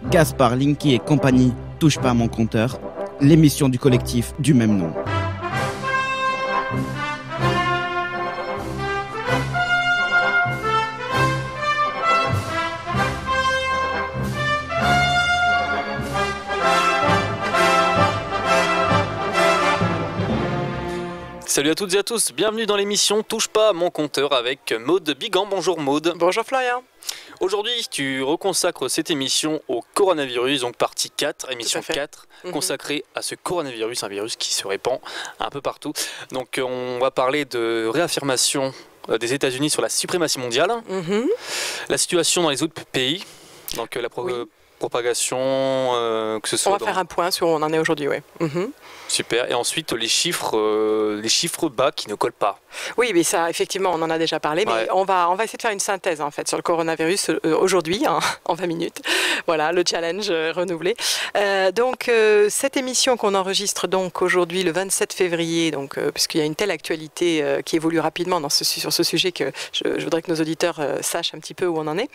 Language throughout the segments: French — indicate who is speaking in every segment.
Speaker 1: Gaspard, Linky et compagnie, touche pas à mon compteur, l'émission du collectif du même nom.
Speaker 2: Salut à toutes et à tous, bienvenue dans l'émission Touche pas à mon compteur avec Maude Bigan. Bonjour Maude.
Speaker 3: Bonjour Florian.
Speaker 2: Aujourd'hui, tu reconsacres cette émission au coronavirus, donc partie 4, émission 4, consacrée à ce coronavirus, un virus qui se répand un peu partout. Donc on va parler de réaffirmation des États-Unis sur la suprématie mondiale, la situation dans les autres pays, donc la propagation, que ce soit...
Speaker 3: On va faire un point sur où on en est aujourd'hui, oui.
Speaker 2: Super. Et ensuite, les chiffres bas qui ne collent pas.
Speaker 3: Oui, mais ça, effectivement, on en a déjà parlé, mais on va essayer de faire une synthèse, en fait, sur le coronavirus aujourd'hui, en 20 minutes. Voilà, le challenge renouvelé. Donc, cette émission qu'on enregistre donc aujourd'hui, le 27 février, donc, puisqu'il y a une telle actualité qui évolue rapidement sur ce sujet que je voudrais que nos auditeurs sachent un petit peu où on en est.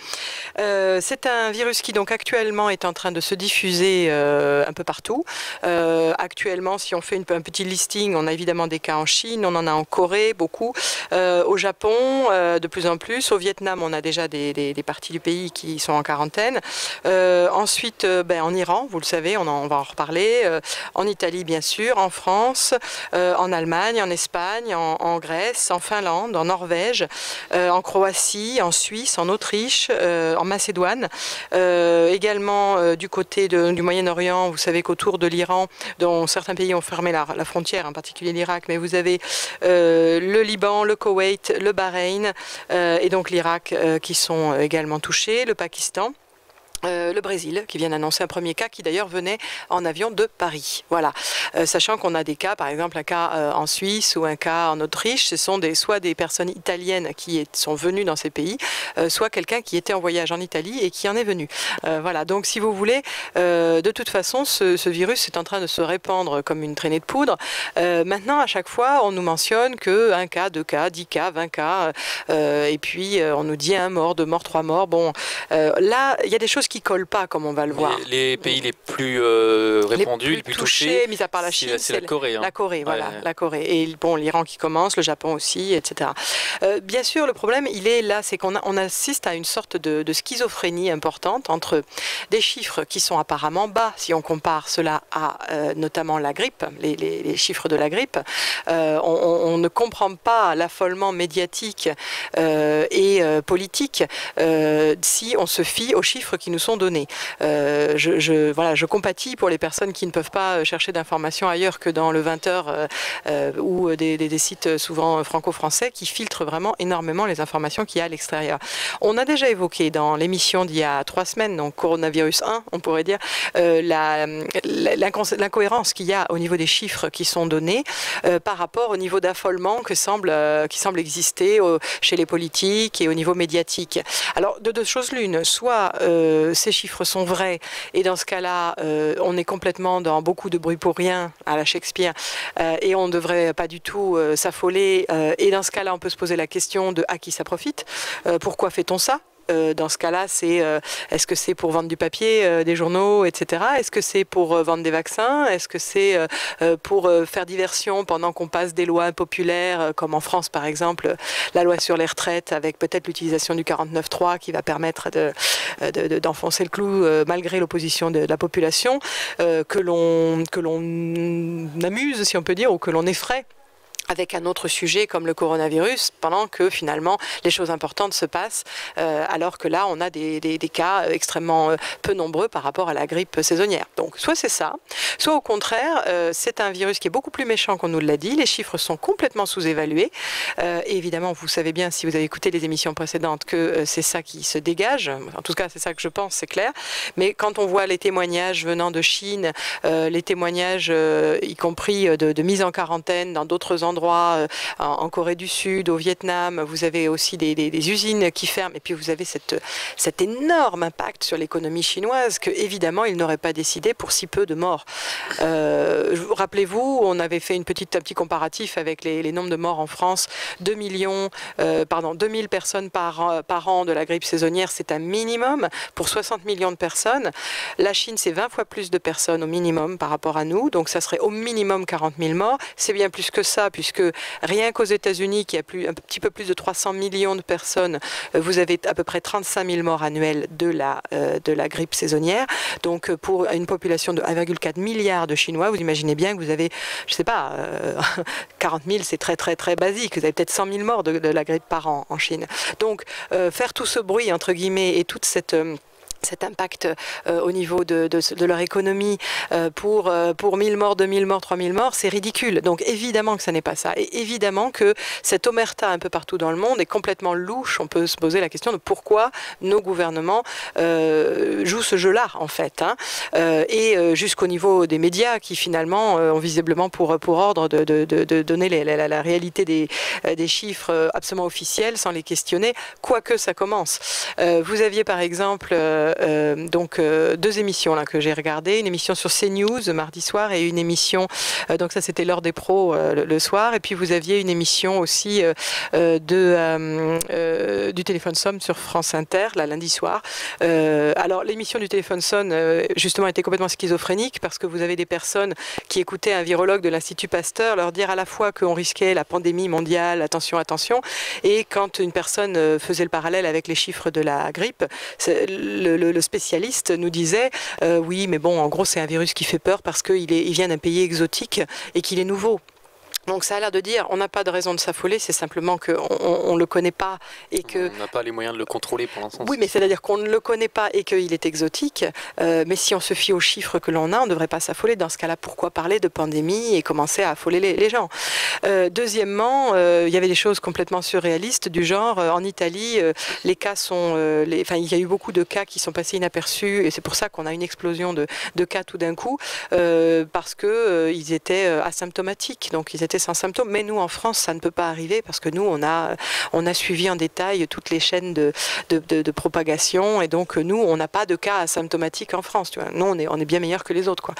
Speaker 3: C'est un virus qui, donc, actuellement est en train de se diffuser un peu partout. Actuellement, si on fait un petit listing, on a évidemment des cas en Chine, on en a en Corée, beaucoup. Au Japon, de plus en plus. Au Vietnam, on a déjà des parties du pays qui sont en quarantaine. Ensuite, en Iran, vous le savez, on va en reparler. En Italie, bien sûr. En France, en Allemagne, en Espagne, en Grèce, en Finlande, en Norvège, en Croatie, en Suisse, en Autriche, en Macédoine. Également, du côté du Moyen-Orient, vous savez qu'autour de l'Iran, dont certains pays ont fermé la frontière, en particulier l'Irak, mais vous avez le Liban, le Koweït, le Bahreïn et donc l'Irak qui sont également touchés, le Pakistan. Le Brésil qui vient d'annoncer un premier cas qui d'ailleurs venait en avion de Paris. Voilà. Sachant qu'on a des cas, par exemple un cas en Suisse ou un cas en Autriche, ce sont soit des personnes italiennes qui sont venues dans ces pays, soit quelqu'un qui était en voyage en Italie et qui en est venu. Voilà. Donc si vous voulez, de toute façon, ce virus est en train de se répandre comme une traînée de poudre. Maintenant, à chaque fois, on nous mentionne que 1 cas, 2 cas, 10 cas, 20 cas, et puis on nous dit 1 mort, 2 morts, 3 morts. Bon, là, il y a des choses qui collent pas, comme on va le voir.
Speaker 2: Les pays les plus répandus, les plus touchés,
Speaker 3: mis à part la Chine,
Speaker 2: c'est la Corée.
Speaker 3: La Corée, voilà, la Corée. Et bon, l'Iran qui commence, le Japon aussi, etc. Bien sûr, le problème, il est là, c'est qu'on assiste à une sorte de schizophrénie importante entre des chiffres qui sont apparemment bas, si on compare cela à notamment la grippe, les chiffres de la grippe. On ne comprend pas l'affolement médiatique et politique si on se fie aux chiffres qui nous sont donnés. Je compatis pour les personnes qui ne peuvent pas chercher d'informations ailleurs que dans le 20h ou des sites souvent franco-français qui filtrent vraiment énormément les informations qu'il y a à l'extérieur. On a déjà évoqué dans l'émission d'il y a 3 semaines, donc Coronavirus 1, on pourrait dire, l'incohérence qu'il y a au niveau des chiffres qui sont donnés par rapport au niveau d'affolement qui semble exister chez les politiques et au niveau médiatique. Alors, de 2 choses l'une, soit ces chiffres sont vrais et dans ce cas-là, on est complètement dans beaucoup de bruit pour rien à la Shakespeare et on ne devrait pas du tout s'affoler et dans ce cas-là, on peut se poser la question de à qui ça profite, pourquoi fait-on ça? Dans ce cas-là, est-ce que c'est pour vendre du papier, des journaux, etc. Est-ce que c'est pour vendre des vaccins? Est-ce que c'est pour faire diversion pendant qu'on passe des lois impopulaires, comme en France par exemple, la loi sur les retraites, avec peut-être l'utilisation du 49.3 qui va permettre d'enfoncer le clou malgré l'opposition de la population, que l'on amuse, si on peut dire, ou que l'on effraie avec un autre sujet comme le coronavirus, pendant que finalement les choses importantes se passent, alors que là on a des cas extrêmement peu nombreux par rapport à la grippe saisonnière. Donc soit c'est ça, soit au contraire c'est un virus qui est beaucoup plus méchant qu'on nous l'a dit, les chiffres sont complètement sous-évalués, et évidemment vous savez bien si vous avez écouté les émissions précédentes que c'est ça qui se dégage, en tout cas c'est ça que je pense, c'est clair, mais quand on voit les témoignages venant de Chine, les témoignages y compris de mise en quarantaine dans d'autres endroits endroits, en Corée du Sud, au Vietnam, vous avez aussi des usines qui ferment, et puis vous avez cet énorme impact sur l'économie chinoise que, évidemment, ils n'auraient pas décidé pour si peu de morts. Rappelez-vous, on avait fait un petit comparatif avec les nombres de morts en France. 2000 personnes par an de la grippe saisonnière, c'est un minimum pour 60 millions de personnes. La Chine, c'est 20 fois plus de personnes au minimum par rapport à nous, donc ça serait au minimum 40 000 morts. C'est bien plus que ça, puisque rien qu'aux États-Unis, qui a un petit peu plus de 300 millions de personnes, vous avez à peu près 35 000 morts annuels de la grippe saisonnière. Donc pour une population de 1,4 milliard de Chinois, vous imaginez bien que vous avez, je ne sais pas, 40 000, c'est très très très basique. Vous avez peut-être 100 000 morts de la grippe par an en Chine. Donc faire tout ce bruit, entre guillemets, et toute cet impact au niveau de leur économie pour 1000 morts, 2000 morts, 3000 morts, c'est ridicule. Donc évidemment que ça n'est pas ça. Et évidemment que cette omerta un peu partout dans le monde est complètement louche. On peut se poser la question de pourquoi nos gouvernements jouent ce jeu-là, en fait. Et jusqu'au niveau des médias qui finalement ont visiblement pour ordre de donner la réalité des chiffres absolument officiels sans les questionner, quoique ça commence. Vous aviez par exemple deux émissions là que j'ai regardées, une émission sur CNews mardi soir et une émission, donc ça c'était l'heure des pros le soir, et puis vous aviez une émission aussi du téléphone Somme sur France Inter là lundi soir. Alors l'émission du téléphone Somme justement était complètement schizophrénique parce que vous avez des personnes qui écoutaient un virologue de l'Institut Pasteur leur dire à la fois qu'on risquait la pandémie mondiale, attention, attention, et quand une personne faisait le parallèle avec les chiffres de la grippe, le spécialiste nous disait oui, mais bon, en gros, c'est un virus qui fait peur parce qu'il vient d'un pays exotique et qu'il est nouveau. Donc ça a l'air de dire, on n'a pas de raison de s'affoler, c'est simplement qu'on ne le connaît pas et que...
Speaker 2: On n'a pas les moyens de le contrôler pour l'instant.
Speaker 3: Oui, mais c'est-à-dire qu'on ne le connaît pas et qu'il est exotique, mais si on se fie aux chiffres que l'on a, on ne devrait pas s'affoler. Dans ce cas-là, pourquoi parler de pandémie et commencer à affoler les gens? Deuxièmement, il y avait des choses complètement surréalistes du genre, en Italie, les cas sont... il y a eu beaucoup de cas qui sont passés inaperçus et c'est pour ça qu'on a une explosion de cas tout d'un coup, parce qu'ils étaient asymptomatiques, donc ils étaient sans symptômes, mais nous en France ça ne peut pas arriver parce que nous on a suivi en détail toutes les chaînes de propagation et donc nous on n'a pas de cas asymptomatiques en France, tu vois. Nous on est bien meilleurs que les autres, quoi.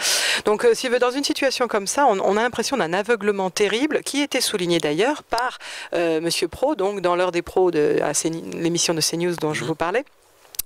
Speaker 3: Donc dans une situation comme ça on a l'impression d'un aveuglement terrible qui était souligné d'ailleurs par Monsieur Pro, donc dans l'heure des pros l'émission de CNews dont je vous parlais.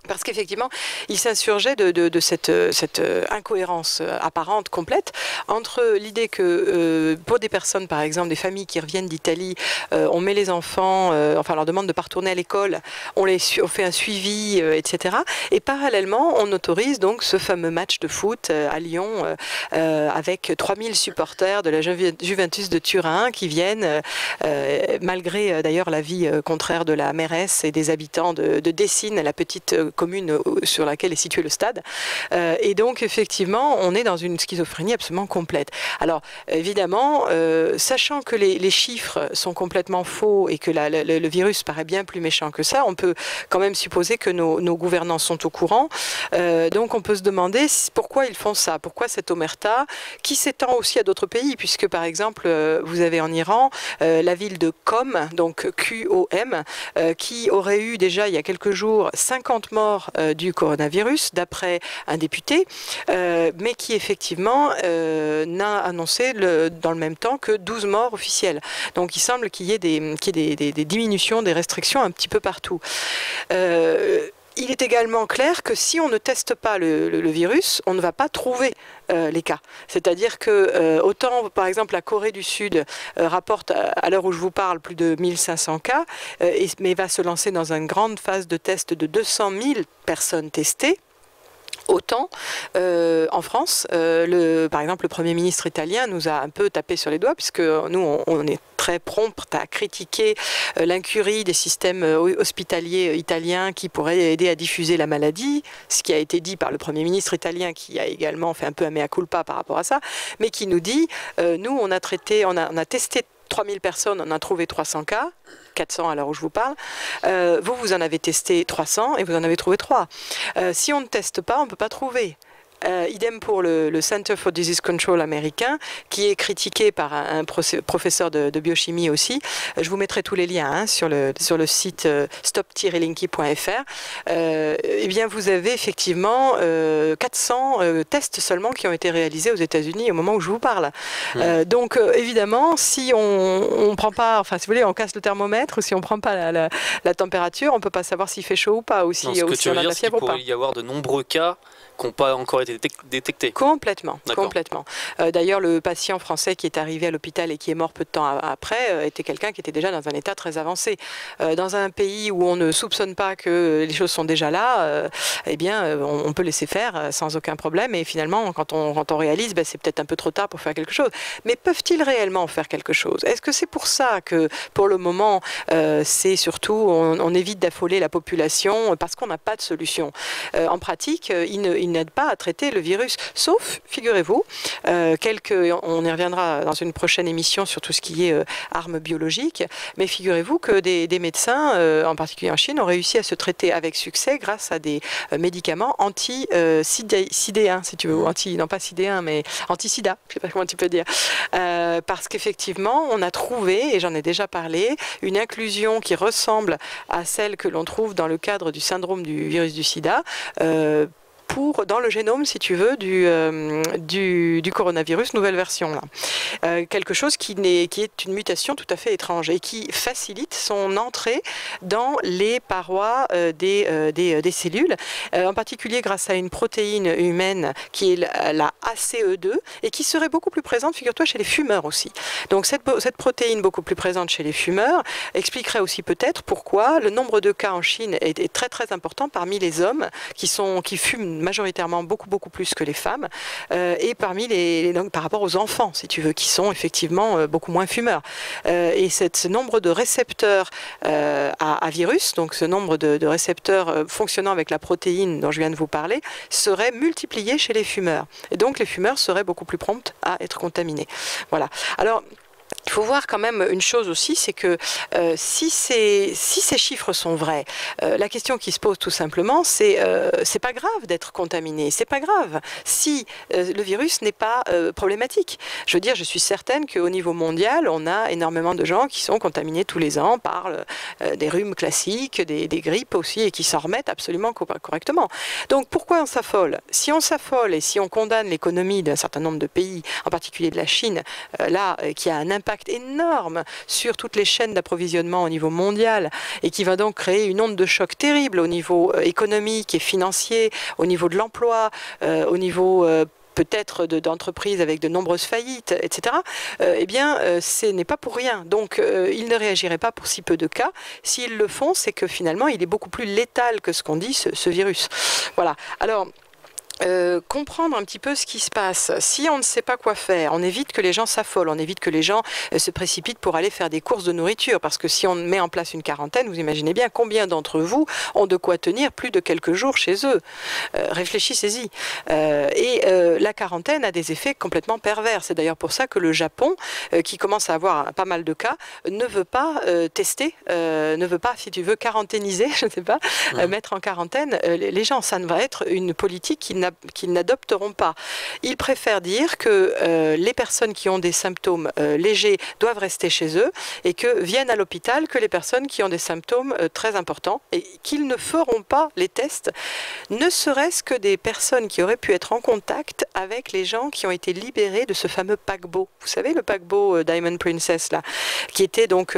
Speaker 3: Parce qu'effectivement, il s'insurgeait de cette incohérence apparente, complète, entre l'idée que pour des personnes, par exemple, des familles qui reviennent d'Italie, on met les enfants, on leur demande de ne pas retourner à l'école, on fait un suivi, etc. Et parallèlement, on autorise donc ce fameux match de foot à Lyon avec 3000 supporters de la Juventus de Turin qui viennent, malgré d'ailleurs l'avis contraire de la mairesse et des habitants de Dessines, la petite commune sur laquelle est situé le stade. Et donc, effectivement, on est dans une schizophrénie absolument complète. Alors, évidemment, sachant que les chiffres sont complètement faux et que le virus paraît bien plus méchant que ça, on peut quand même supposer que nos gouvernants sont au courant. Donc, on peut se demander pourquoi ils font ça, pourquoi cette omerta, qui s'étend aussi à d'autres pays, puisque, par exemple, vous avez en Iran la ville de Qom, donc Qom, qui aurait eu déjà, il y a quelques jours, 50 morts du coronavirus, d'après un député, mais qui effectivement n'a annoncé dans le même temps que 12 morts officiels. Donc il semble qu'il y ait des diminutions, des restrictions un petit peu partout. Il est également clair que si on ne teste pas le virus, on ne va pas trouver les cas. C'est-à-dire que autant, par exemple, la Corée du Sud rapporte à l'heure où je vous parle plus de 1500 cas, mais va se lancer dans une grande phase de test de 200 000 personnes testées. Autant en France, par exemple, le Premier ministre italien nous a un peu tapé sur les doigts, puisque nous, on est très prompt à critiquer l'incurie des systèmes hospitaliers italiens qui pourraient aider à diffuser la maladie, ce qui a été dit par le Premier ministre italien, qui a également fait un peu un mea culpa par rapport à ça, mais qui nous dit, nous, on a testé 3000 personnes, on a trouvé 300 cas, 400 à l'heure où je vous parle. Vous en avez testé 300 et vous en avez trouvé 3. Si on ne teste pas, on ne peut pas trouver. Idem pour le Center for Disease Control américain, qui est critiqué par un professeur de biochimie aussi. Je vous mettrai tous les liens sur le site stop-linky.fr. Eh bien, vous avez effectivement 400 tests seulement qui ont été réalisés aux États-Unis au moment où je vous parle. Donc, évidemment, si on prend pas, enfin, si vous voulez, on casse le thermomètre, ou si on prend pas la température, on peut pas savoir s'il fait chaud ou pas, ou si,
Speaker 2: ce que tu veux
Speaker 3: on a de
Speaker 2: dire,
Speaker 3: la
Speaker 2: c'est qu'il
Speaker 3: fièvre ou pas.
Speaker 2: pourrait y avoir de nombreux cas qui n'ont pas encore été détectés.
Speaker 3: Complètement, complètement. D'ailleurs, le patient français qui est arrivé à l'hôpital et qui est mort peu de temps après était quelqu'un qui était déjà dans un état très avancé. Dans un pays où on ne soupçonne pas que les choses sont déjà là, eh bien, on peut laisser faire sans aucun problème. Et finalement, quand on réalise, c'est peut-être un peu trop tard pour faire quelque chose. Mais peuvent-ils réellement faire quelque chose? Est-ce que c'est pour ça que, pour le moment, c'est surtout, on évite d'affoler la population parce qu'on n'a pas de solution? En pratique, il n'aide pas à traiter le virus, sauf, figurez-vous, on y reviendra dans une prochaine émission sur tout ce qui est armes biologiques, mais figurez-vous que des médecins, en particulier en Chine, ont réussi à se traiter avec succès grâce à des médicaments anti-sidéens, si tu veux, ou non pas sidéens, mais anti-sida, je ne sais pas comment tu peux dire, parce qu'effectivement, on a trouvé, et j'en ai déjà parlé, une inclusion qui ressemble à celle que l'on trouve dans le cadre du syndrome du virus du sida, dans le génome, si tu veux, du coronavirus, nouvelle version. Là. Quelque chose qui est une mutation tout à fait étrange et qui facilite son entrée dans les parois des cellules, en particulier grâce à une protéine humaine qui est la ACE2 et qui serait beaucoup plus présente, figure-toi, chez les fumeurs aussi. Donc cette protéine beaucoup plus présente chez les fumeurs expliquerait aussi peut-être pourquoi le nombre de cas en Chine est très très important parmi les hommes qui fument majoritairement beaucoup plus que les femmes, et donc, par rapport aux enfants, si tu veux, qui sont effectivement beaucoup moins fumeurs. Et ce nombre de récepteurs à virus, donc ce nombre de récepteurs fonctionnant avec la protéine dont je viens de vous parler, serait multiplié chez les fumeurs. Et donc les fumeurs seraient beaucoup plus prompts à être contaminés. Voilà. Alors, il faut voir quand même une chose aussi, c'est que si ces chiffres sont vrais, la question qui se pose tout simplement, c'est pas grave d'être contaminé, c'est pas grave si le virus n'est pas problématique. Je veux dire, je suis certaine qu'au niveau mondial, on a énormément de gens qui sont contaminés tous les ans par des rhumes classiques, des grippes aussi, et qui s'en remettent absolument correctement. Donc pourquoi on s'affole? Si on s'affole et si on condamne l'économie d'un certain nombre de pays, en particulier de la Chine, qui a un impact énorme sur toutes les chaînes d'approvisionnement au niveau mondial et qui va donc créer une onde de choc terrible au niveau économique et financier, au niveau de l'emploi, au niveau peut-être d'entreprises avec de nombreuses faillites, etc., eh bien, ce n'est pas pour rien. Donc, ils ne réagiraient pas pour si peu de cas. S'ils le font, c'est que finalement, il est beaucoup plus létal que ce qu'on dit, ce virus. Voilà. Alors, comprendre un petit peu ce qui se passe. Si on ne sait pas quoi faire, on évite que les gens s'affolent, on évite que les gens se précipitent pour aller faire des courses de nourriture, parce que si on met en place une quarantaine, vous imaginez bien combien d'entre vous ont de quoi tenir plus de quelques jours chez eux. Réfléchissez-y. La quarantaine a des effets complètement pervers. C'est d'ailleurs pour ça que le Japon, qui commence à avoir pas mal de cas, ne veut pas tester, ne veut pas, si tu veux, quarantainiser, je ne sais pas, mettre en quarantaine les gens. Ça ne va être une politique qu'ils n'adopteront pas. Ils préfèrent dire que les personnes qui ont des symptômes légers doivent rester chez eux et que viennent à l'hôpital que les personnes qui ont des symptômes très importants et qu'ils ne feront pas les tests, ne serait-ce que des personnes qui auraient pu être en contact avec les gens qui ont été libérés de ce fameux paquebot. Vous savez, le paquebot Diamond Princess, là, qui était donc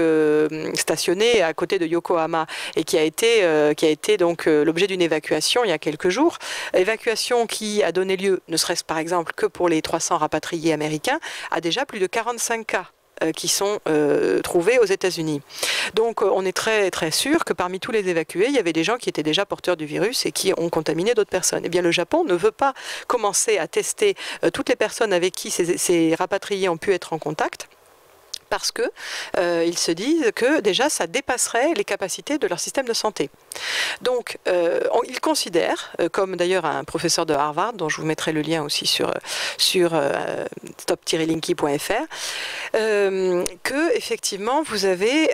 Speaker 3: stationné à côté de Yokohama et qui a été donc l'objet d'une évacuation il y a quelques jours. Évacuation qui a donné lieu, ne serait-ce par exemple que pour les 300 rapatriés américains, à déjà plus de 45 cas qui sont trouvés aux États-Unis. Donc on est très très sûr que parmi tous les évacués, il y avait des gens qui étaient déjà porteurs du virus et qui ont contaminé d'autres personnes. Eh bien le Japon ne veut pas commencer à tester toutes les personnes avec qui ces rapatriés ont pu être en contact, parce que ils se disent que déjà ça dépasserait les capacités de leur système de santé. Donc, il considère, comme d'ailleurs un professeur de Harvard, dont je vous mettrai le lien aussi sur stop-linky.fr, que effectivement vous avez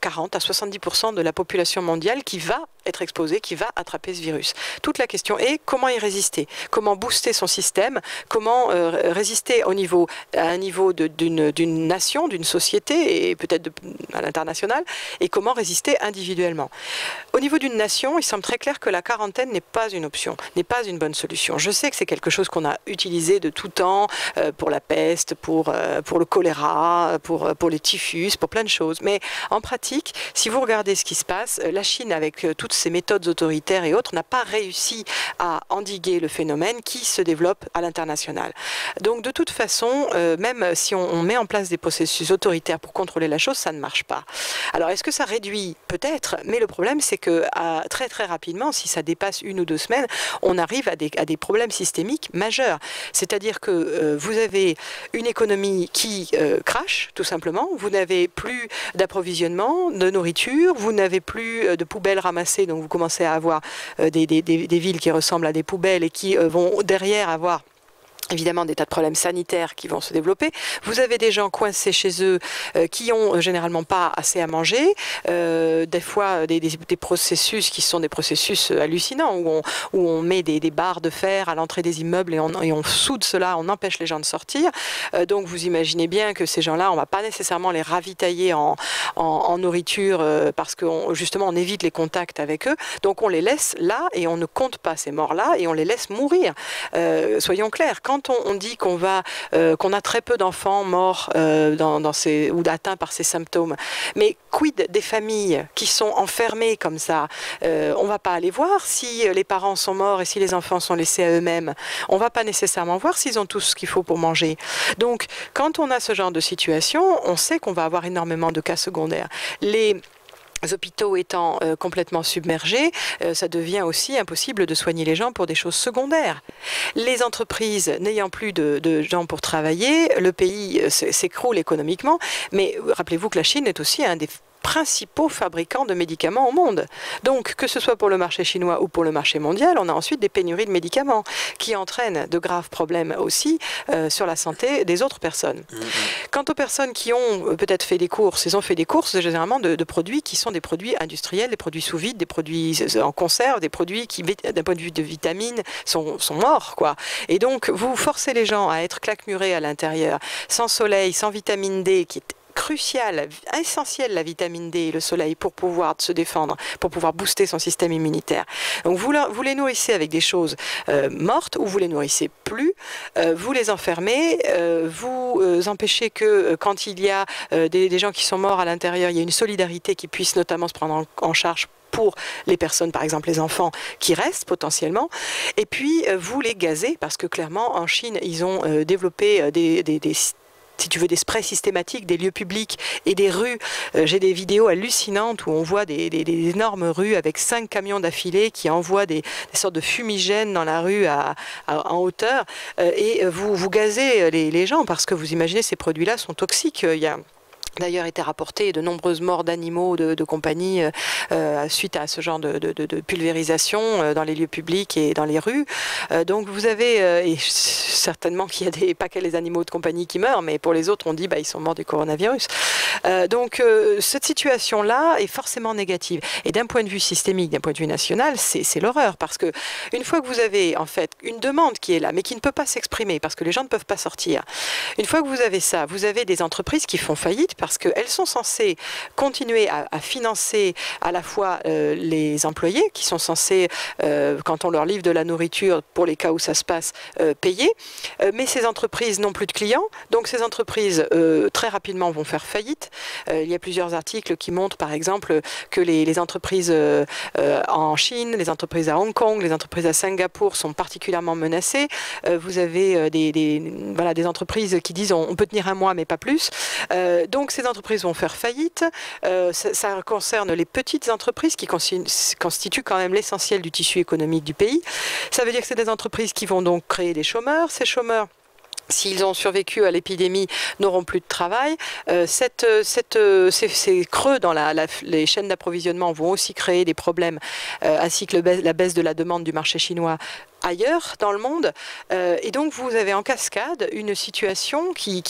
Speaker 3: 40 à 70% de la population mondiale qui va être exposée, qui va attraper ce virus. Toute la question est comment y résister, comment booster son système, comment résister à un niveau d'une nation, d'une société et peut-être à l'international, et comment résister individuellement. Au niveau d'une nation, il semble très clair que la quarantaine n'est pas une option, n'est pas une bonne solution. Je sais que c'est quelque chose qu'on a utilisé de tout temps pour la peste, pour le choléra, pour les typhus, pour plein de choses. Mais en pratique, si vous regardez ce qui se passe, la Chine, avec toutes ses méthodes autoritaires et autres, n'a pas réussi à endiguer le phénomène qui se développe à l'international. Donc de toute façon, même si on met en place des processus autoritaires pour contrôler la chose, ça ne marche pas. Alors est-ce que ça réduit? Peut-être, mais le problème c'est que très très rapidement, si ça dépasse 1 ou 2 semaines, on arrive à des problèmes systémiques majeurs. C'est-à-dire que vous avez une économie qui crache, tout simplement, vous n'avez plus d'approvisionnement, de nourriture, vous n'avez plus de poubelles ramassées, donc vous commencez à avoir des villes qui ressemblent à des poubelles et qui vont derrière avoir évidemment des tas de problèmes sanitaires qui vont se développer. Vous avez des gens coincés chez eux qui ont généralement pas assez à manger, des fois des processus qui sont des processus hallucinants où on met des barres de fer à l'entrée des immeubles et on soude cela, on empêche les gens de sortir. Donc vous imaginez bien que ces gens-là, on va pas nécessairement les ravitailler en nourriture parce que justement on évite les contacts avec eux. Donc on les laisse là et on ne compte pas ces morts-là et on les laisse mourir. Soyons clairs, quand on dit qu'on a très peu d'enfants morts ou atteints par ces symptômes, mais quid des familles qui sont enfermées comme ça? On ne va pas aller voir si les parents sont morts et si les enfants sont laissés à eux-mêmes. On ne va pas nécessairement voir s'ils ont tout ce qu'il faut pour manger. Donc, quand on a ce genre de situation, on sait qu'on va avoir énormément de cas secondaires. Les hôpitaux étant complètement submergés, ça devient aussi impossible de soigner les gens pour des choses secondaires. Les entreprises n'ayant plus de gens pour travailler, le pays s'écroule économiquement, mais rappelez-vous que la Chine est aussi un des principaux fabricants de médicaments au monde. Donc, que ce soit pour le marché chinois ou pour le marché mondial, on a ensuite des pénuries de médicaments qui entraînent de graves problèmes aussi sur la santé des autres personnes. Quant aux personnes qui ont peut-être fait des courses, ils ont fait des courses généralement de produits qui sont des produits industriels, des produits sous vide, des produits en conserve, des produits qui, d'un point de vue de vitamines, sont morts, quoi. Et donc, vous forcez les gens à être claquemurés à l'intérieur, sans soleil, sans vitamine D, qui est crucial, essentiel, la vitamine D et le soleil pour pouvoir se défendre, pour pouvoir booster son système immunitaire. Donc vous les nourrissez avec des choses mortes ou vous les nourrissez plus, vous les enfermez, vous empêchez que quand il y a des gens qui sont morts à l'intérieur, il y a une solidarité qui puisse notamment se prendre en charge pour les personnes, par exemple les enfants, qui restent potentiellement. Et puis, vous les gazez, parce que clairement, en Chine, ils ont développé si tu veux, des sprays systématiques des lieux publics et des rues. J'ai des vidéos hallucinantes où on voit des énormes rues avec 5 camions d'affilée qui envoient des sortes de fumigènes dans la rue en hauteur. Et vous gazez les gens parce que vous imaginez, ces produits-là sont toxiques. Il y a d'ailleurs été rapporté de nombreuses morts d'animaux de compagnie suite à ce genre de pulvérisation dans les lieux publics et dans les rues. Donc vous avez, et certainement qu'il y a pas que les animaux de compagnie qui meurent, mais pour les autres on dit ils sont morts du coronavirus. Donc cette situation-là est forcément négative. Et d'un point de vue systémique, d'un point de vue national, c'est l'horreur, parce que une fois que vous avez en fait une demande qui est là, mais qui ne peut pas s'exprimer parce que les gens ne peuvent pas sortir, une fois que vous avez ça, vous avez des entreprises qui font faillite parce qu'elles sont censées continuer à financer à la fois les employés qui sont censés, quand on leur livre de la nourriture pour les cas où ça se passe, payer, mais ces entreprises n'ont plus de clients, donc ces entreprises très rapidement vont faire faillite. Il y a plusieurs articles qui montrent par exemple que les entreprises en Chine, les entreprises à Hong Kong, les entreprises à Singapour sont particulièrement menacées. Vous avez des entreprises qui disent on peut tenir un mois mais pas plus. Donc ces entreprises vont faire faillite. Ça concerne les petites entreprises qui constituent quand même l'essentiel du tissu économique du pays. Ça veut dire que c'est des entreprises qui vont donc créer des chômeurs. Ces chômeurs, s'ils ont survécu à l'épidémie, n'auront plus de travail. Ces creux dans les chaînes d'approvisionnement vont aussi créer des problèmes, ainsi que la baisse de la demande du marché chinois ailleurs dans le monde. Et donc, vous avez en cascade une situation qui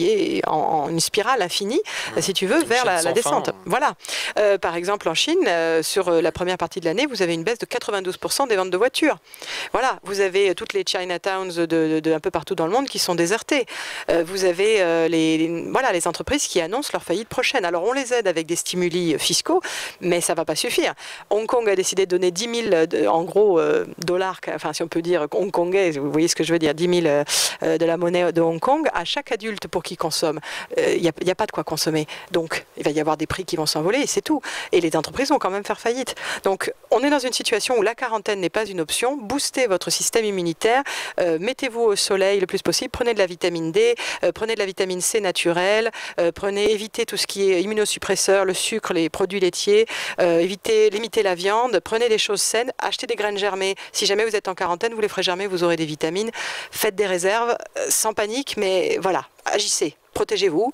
Speaker 3: est en une spirale infinie, si tu veux, vers la descente. Voilà. Par exemple, en Chine, sur la première partie de l'année, vous avez une baisse de 92% des ventes de voitures. Voilà. Vous avez toutes les Chinatowns de un peu partout dans le monde qui sont désertées. Vous avez les entreprises qui annoncent leur faillite prochaine. Alors, on les aide avec des stimuli fiscaux, mais ça ne va pas suffire. Hong Kong a décidé de donner 10 000, en gros, dollars, enfin, si on peut dire hongkongais, vous voyez ce que je veux dire, 10 000 de la monnaie de Hong Kong à chaque adulte pour qu'il consomme. Il n'y a pas de quoi consommer. Donc, il va y avoir des prix qui vont s'envoler et c'est tout. Et les entreprises vont quand même faire faillite. Donc, on est dans une situation où la quarantaine n'est pas une option. Boostez votre système immunitaire. Mettez-vous au soleil le plus possible. Prenez de la vitamine D. Prenez de la vitamine C naturelle. Évitez tout ce qui est immunosuppresseur, le sucre, les produits laitiers. Limitez la viande. Prenez des choses saines. Achetez des graines germées. Si jamais vous êtes en quarantaine, vous les ferez germer, vous aurez des vitamines. Faites des réserves, sans panique, mais voilà, agissez, protégez-vous.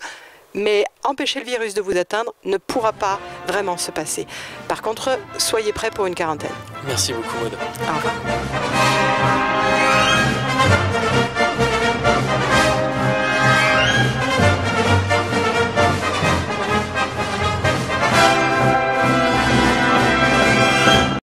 Speaker 3: Mais empêcher le virus de vous atteindre ne pourra pas vraiment se passer. Par contre, soyez prêts pour une quarantaine.
Speaker 2: Merci beaucoup, Maud.
Speaker 3: Au revoir.